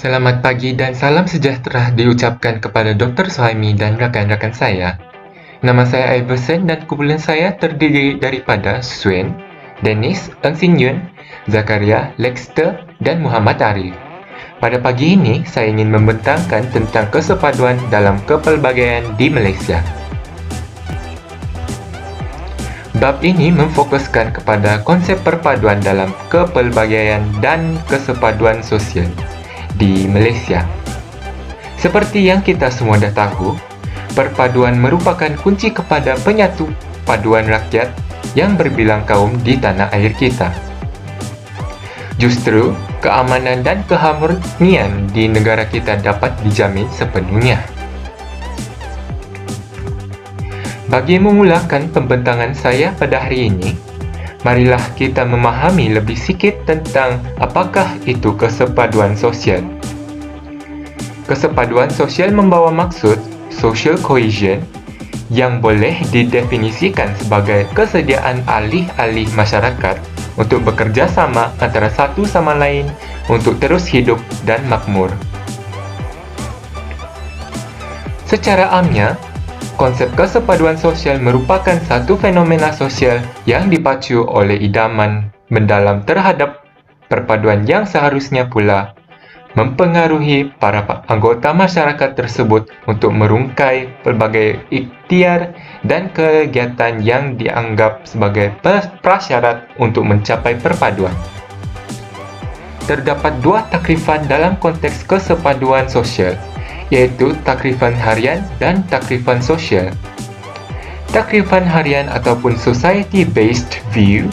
Selamat pagi dan salam sejahtera diucapkan kepada Dr. Suhaimi dan rakan-rakan saya. Nama saya Iverson dan kumpulan saya terdiri daripada Swen, Dennis, Eng Sin Yun, Zakaria, Lexter, dan Muhammad Arif. Pada pagi ini, saya ingin membentangkan tentang kesepaduan dalam kepelbagaian di Malaysia. Bab ini memfokuskan kepada konsep perpaduan dalam kepelbagaian dan kesepaduan sosial di Malaysia. Seperti yang kita semua dah tahu, perpaduan merupakan kunci kepada penyatu paduan rakyat yang berbilang kaum di tanah air kita. Justru, keamanan dan keharmonian di negara kita dapat dijamin sepenuhnya. Bagi memulakan pembentangan saya pada hari ini, marilah kita memahami lebih sikit tentang apakah itu kesepaduan sosial. Kesepaduan sosial membawa maksud social cohesion yang boleh didefinisikan sebagai kesediaan alih-alih masyarakat untuk bekerja sama antara satu sama lain untuk terus hidup dan makmur. Secara amnya, konsep kesepaduan sosial merupakan satu fenomena sosial yang dipacu oleh idaman mendalam terhadap perpaduan yang seharusnya pula mempengaruhi para anggota masyarakat tersebut untuk merungkai pelbagai ikhtiar dan kegiatan yang dianggap sebagai prasyarat untuk mencapai perpaduan. Terdapat dua takrifan dalam konteks kesepaduan sosial, iaitu takrifan harian dan takrifan sosial. Takrifan harian ataupun society-based view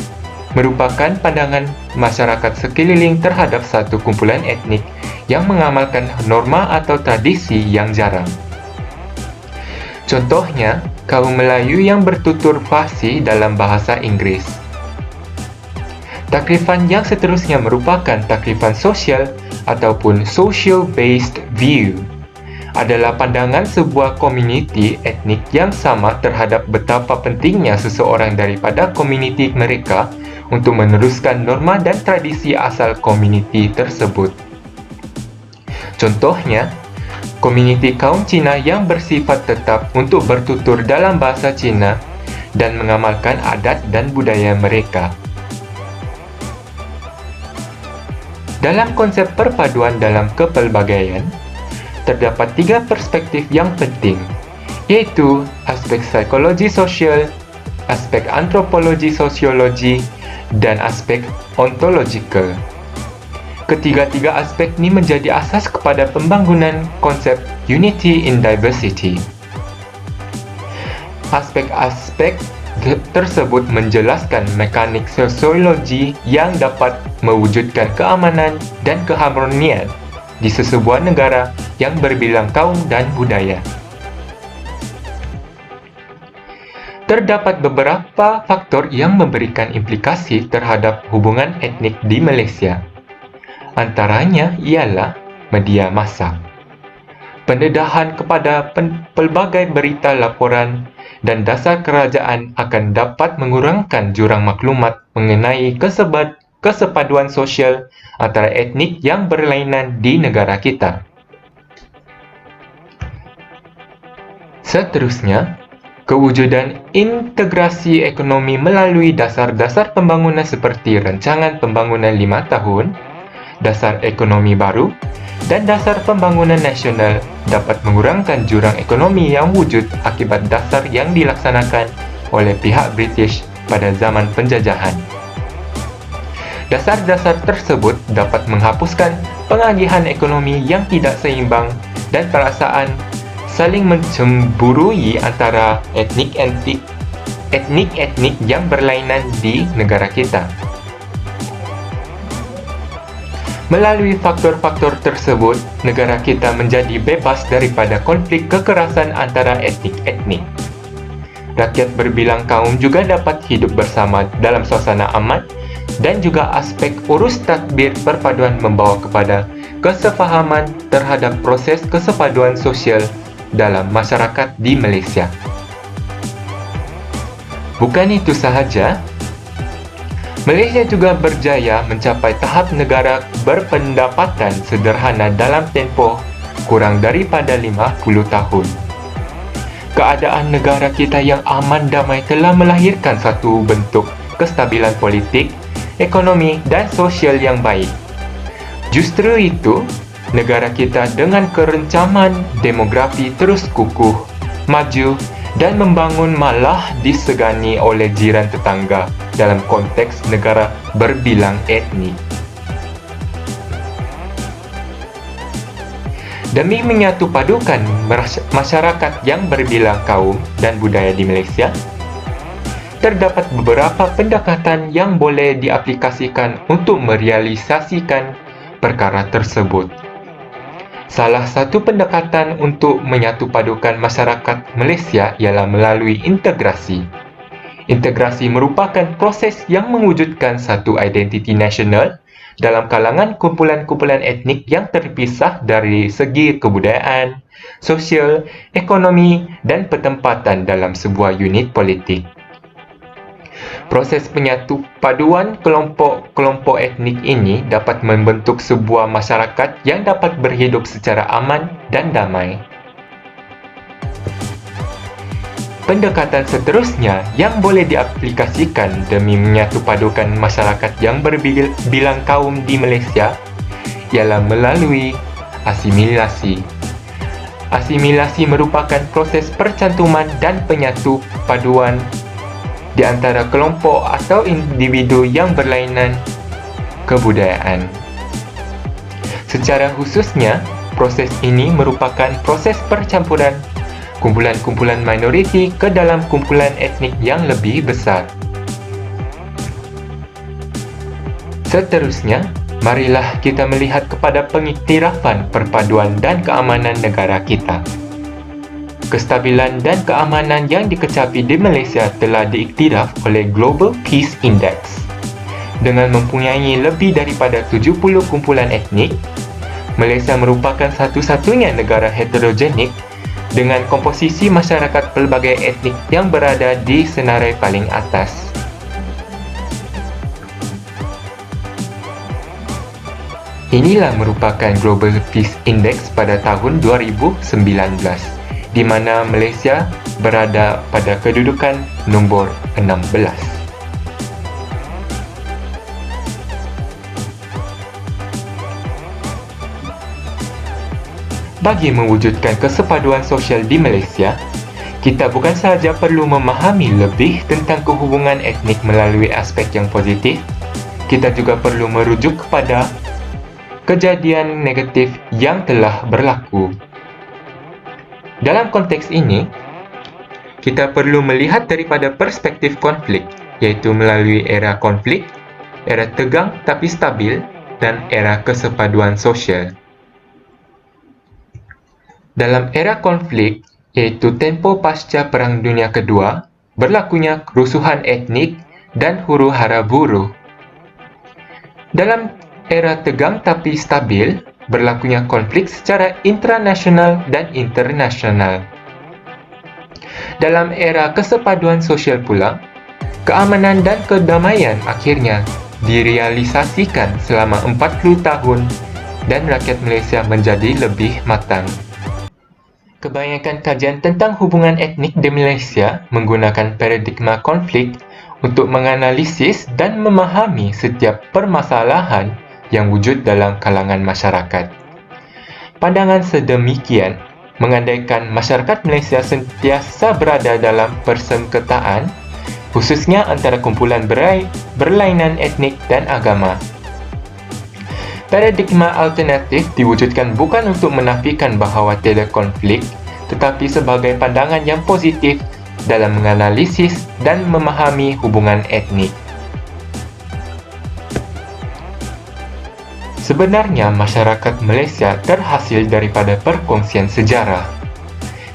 merupakan pandangan masyarakat sekeliling terhadap satu kumpulan etnik yang mengamalkan norma atau tradisi yang jarang. Contohnya, kaum Melayu yang bertutur fasih dalam bahasa Inggeris. Takrifan yang seterusnya merupakan takrifan sosial ataupun social-based view. Adalah pandangan sebuah komuniti etnik yang sama terhadap betapa pentingnya seseorang daripada komuniti mereka untuk meneruskan norma dan tradisi asal komuniti tersebut. Contohnya, komuniti kaum Cina yang bersifat tetap untuk bertutur dalam bahasa Cina dan mengamalkan adat dan budaya mereka. Dalam konsep perpaduan dalam kepelbagaian, terdapat tiga perspektif yang penting, yaitu aspek psikologi sosial, aspek antropologi sosiologi, dan aspek ontologikal. Ketiga-tiga aspek ini menjadi asas kepada pembangunan konsep unity in diversity. Aspek-aspek tersebut menjelaskan mekanik sosiologi yang dapat mewujudkan keamanan dan keharmonian di sesebuah negara yang berbilang kaum dan budaya. Terdapat beberapa faktor yang memberikan implikasi terhadap hubungan etnik di Malaysia. Antaranya ialah media massa, pendedahan kepada pelbagai berita laporan dan dasar kerajaan akan dapat mengurangkan jurang maklumat mengenai kesepaduan sosial antara etnik yang berlainan di negara kita. Seterusnya, kewujudan integrasi ekonomi melalui dasar-dasar pembangunan seperti Rancangan Pembangunan 5 Tahun, Dasar Ekonomi Baru, dan Dasar Pembangunan Nasional dapat mengurangkan jurang ekonomi yang wujud akibat dasar yang dilaksanakan oleh pihak British pada zaman penjajahan. Dasar-dasar tersebut dapat menghapuskan pengagihan ekonomi yang tidak seimbang dan perasaan saling mencemburui antara etnik-etnik yang berlainan di negara kita. Melalui faktor-faktor tersebut, negara kita menjadi bebas daripada konflik kekerasan antara etnik-etnik. Rakyat berbilang kaum juga dapat hidup bersama dalam suasana aman dan juga aspek urus tadbir perpaduan membawa kepada kesefahaman terhadap proses kesepaduan sosial dalam masyarakat di Malaysia. Bukan itu sahaja, Malaysia juga berjaya mencapai tahap negara berpendapatan sederhana dalam tempoh kurang daripada 50 tahun. Keadaan negara kita yang aman damai telah melahirkan satu bentuk kestabilan politik, ekonomi dan sosial yang baik. Justru itu, negara kita dengan kerencaman demografi terus kukuh, maju dan membangun malah disegani oleh jiran tetangga dalam konteks negara berbilang etnik. Demi menyatupadukan masyarakat yang berbilang kaum dan budaya di Malaysia, terdapat beberapa pendekatan yang boleh diaplikasikan untuk merealisasikan perkara tersebut. Salah satu pendekatan untuk menyatupadukan masyarakat Malaysia ialah melalui integrasi. Integrasi merupakan proses yang mewujudkan satu identiti nasional dalam kalangan kumpulan-kumpulan etnik yang terpisah dari segi kebudayaan, sosial, ekonomi dan pertempatan dalam sebuah unit politik. Proses penyatupaduan kelompok-kelompok etnik ini dapat membentuk sebuah masyarakat yang dapat berhidup secara aman dan damai. Pendekatan seterusnya yang boleh diaplikasikan demi menyatupadukan masyarakat yang berbilang kaum di Malaysia ialah melalui asimilasi. Asimilasi merupakan proses percantuman dan penyatupaduan di antara kelompok atau individu yang berlainan kebudayaan. Secara khususnya, proses ini merupakan proses percampuran kumpulan-kumpulan minoriti ke dalam kumpulan etnik yang lebih besar. Seterusnya, marilah kita melihat kepada pengiktirafan perpaduan dan keamanan negara kita. Kestabilan dan keamanan yang dikecapi di Malaysia telah diiktiraf oleh Global Peace Index. Dengan mempunyai lebih daripada 70 kumpulan etnik, Malaysia merupakan satu-satunya negara heterogenik dengan komposisi masyarakat pelbagai etnik yang berada di senarai paling atas. Inilah merupakan Global Peace Index pada tahun 2019, di mana Malaysia berada pada kedudukan nombor 16. Bagi mewujudkan kesepaduan sosial di Malaysia, kita bukan sahaja perlu memahami lebih tentang kehubungan etnik melalui aspek yang positif, kita juga perlu merujuk kepada kejadian negatif yang telah berlaku. Dalam konteks ini, kita perlu melihat daripada perspektif konflik, iaitu melalui era konflik, era tegang tapi stabil, dan era kesepaduan sosial. Dalam era konflik, iaitu tempoh pasca Perang Dunia Kedua, berlakunya kerusuhan etnik dan huru-hara buruh. Dalam era tegang tapi stabil, berlakunya konflik secara intranasional dan internasional. Dalam era kesepaduan sosial pula, keamanan dan kedamaian akhirnya direalisasikan selama 40 tahun dan rakyat Malaysia menjadi lebih matang. Kebanyakan kajian tentang hubungan etnik di Malaysia menggunakan paradigma konflik untuk menganalisis dan memahami setiap permasalahan yang wujud dalam kalangan masyarakat. Pandangan sedemikian mengandaikan masyarakat Malaysia sentiasa berada dalam persengketaan, khususnya antara kumpulan berlainan etnik dan agama. Paradigma alternatif diwujudkan bukan untuk menafikan bahawa tiada konflik, tetapi sebagai pandangan yang positif dalam menganalisis dan memahami hubungan etnik. Sebenarnya, masyarakat Malaysia terhasil daripada perkongsian sejarah.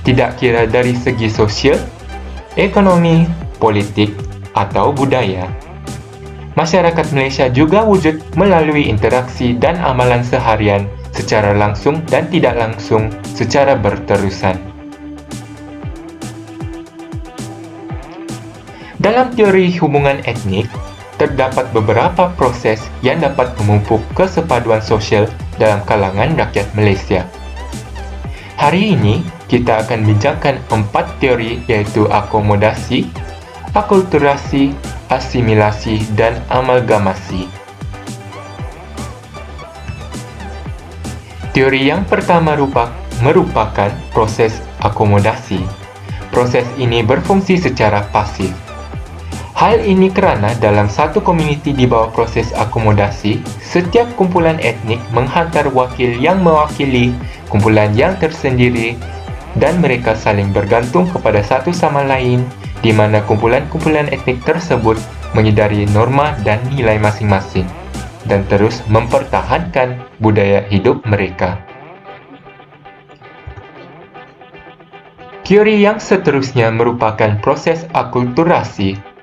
Tidak kira dari segi sosial, ekonomi, politik, atau budaya. Masyarakat Malaysia juga wujud melalui interaksi dan amalan seharian secara langsung dan tidak langsung secara berterusan. Dalam teori hubungan etnik, terdapat beberapa proses yang dapat memupuk kesepaduan sosial dalam kalangan rakyat Malaysia. Hari ini, kita akan bincangkan 4 teori iaitu akomodasi, akulturasi, asimilasi, dan amalgamasi. Teori yang pertama merupakan proses akomodasi. Proses ini berfungsi secara pasif. Hal ini kerana dalam satu komuniti di bawah proses akomodasi, setiap kumpulan etnik menghantar wakil yang mewakili kumpulan yang tersendiri dan mereka saling bergantung kepada satu sama lain di mana kumpulan-kumpulan etnik tersebut menyedari norma dan nilai masing-masing dan terus mempertahankan budaya hidup mereka. Teori yang seterusnya merupakan proses akulturasi.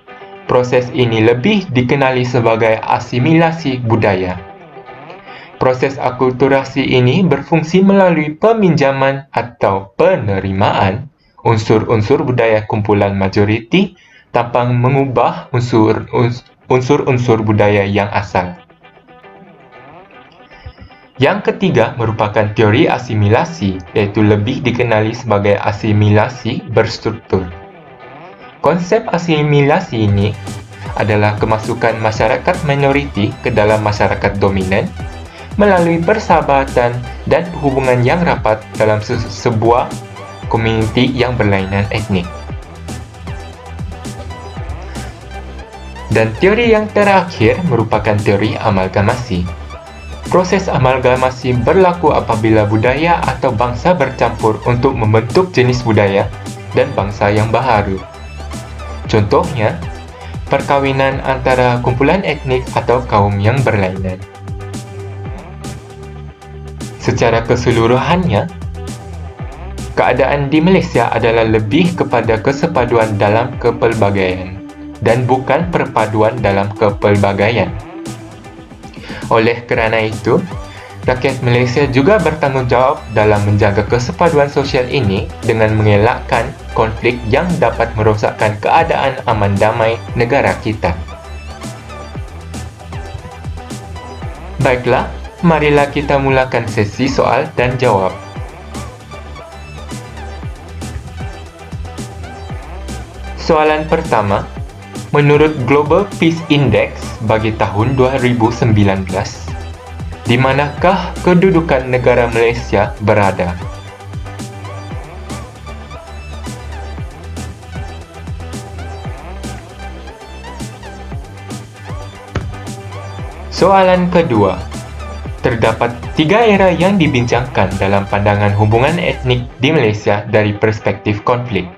Proses ini lebih dikenali sebagai asimilasi budaya. Proses akulturasi ini berfungsi melalui peminjaman atau penerimaan unsur-unsur budaya kumpulan majoriti tanpa mengubah unsur-unsur budaya yang asal. Yang ketiga merupakan teori asimilasi, iaitu lebih dikenali sebagai asimilasi berstruktur. Konsep asimilasi ini adalah kemasukan masyarakat minoriti ke dalam masyarakat dominan melalui persahabatan dan hubungan yang rapat dalam sebuah komuniti yang berlainan etnik. Dan teori yang terakhir merupakan teori amalgamasi. Proses amalgamasi berlaku apabila budaya atau bangsa bercampur untuk membentuk jenis budaya dan bangsa yang baharu. Contohnya, perkawinan antara kumpulan etnik atau kaum yang berlainan. Secara keseluruhannya, keadaan di Malaysia adalah lebih kepada kesepaduan dalam kepelbagaian dan bukan perpaduan dalam kepelbagaian. Oleh kerana itu, rakyat Malaysia juga bertanggungjawab dalam menjaga kesepaduan sosial ini dengan mengelakkan konflik yang dapat merosakkan keadaan aman damai negara kita. Baiklah, marilah kita mulakan sesi soal dan jawab. Soalan pertama, menurut Global Peace Index bagi tahun 2019, di manakah kedudukan negara Malaysia berada? Soalan kedua, terdapat 3 era yang dibincangkan dalam pandangan hubungan etnik di Malaysia dari perspektif konflik.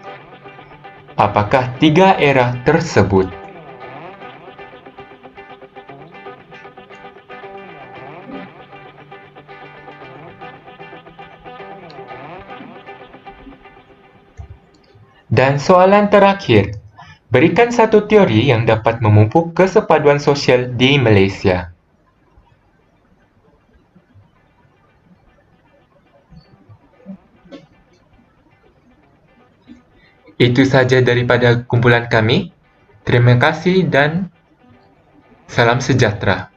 Apakah 3 era tersebut? Dan soalan terakhir, berikan satu teori yang dapat memupuk kesepaduan sosial di Malaysia. Itu saja daripada kumpulan kami. Terima kasih dan salam sejahtera.